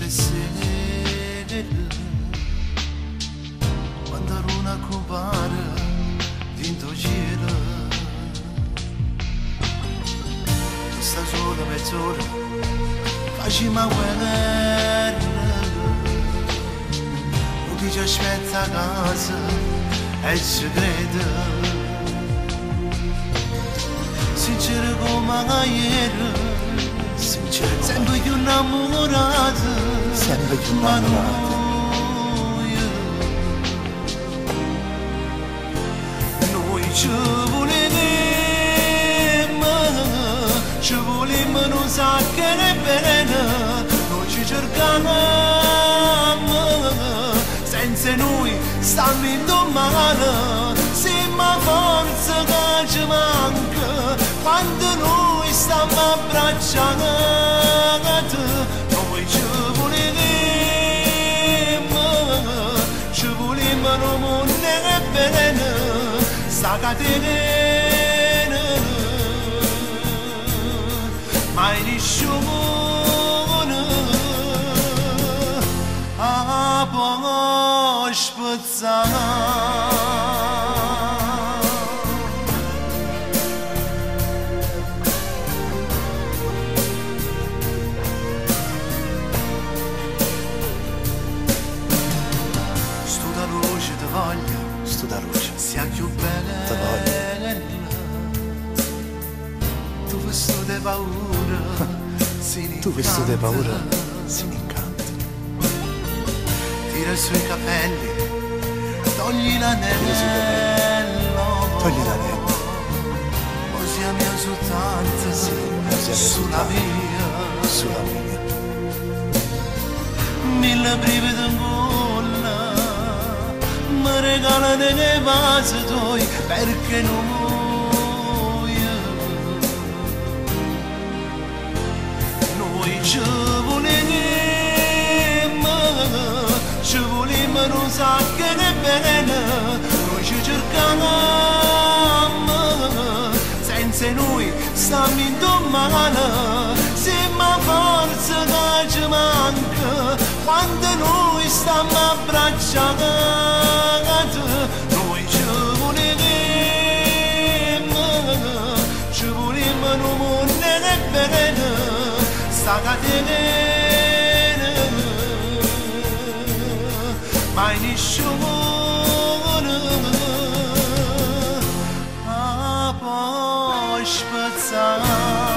sere, quando a luna compare dentro gira, tu sta solo mezz'ora, facci ma guerra, o chi ci aspetta a casa è il segreto, sincero come ieri. Sempre più innamorata, sempre più innamorata. Noi ci volemmo non sa che ne bene, noi ci cercavamo, senza noi stiamo in domani, siamo forza che ci manca, quando noi stiamo abbracciando, noi ci volemmo non mollare bene, sta catena, mai nessuno può spezzare. Sto da luce, sia più bella, tu questo de paura, tu questo de paura si incanta. Tira i suoi capelli, togli l'anello, togli l'anello, così a mia soltanto, sulla mia, mille brividi in gola, mi regala delle vasi tuoi perché noi ci volemmo non sa che ne bene, noi ci cercavamo, senza noi stiamo in domani, siamo forza che ci manca, quando noi stiamo abbracciando, noi ci volemmo non mollare bene, sta catena, mai nessuno può spezzare.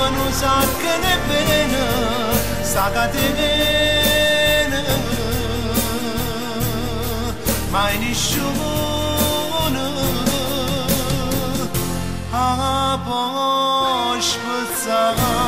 Non sa che ne bene, sta catena, mai nessuno può spezzare.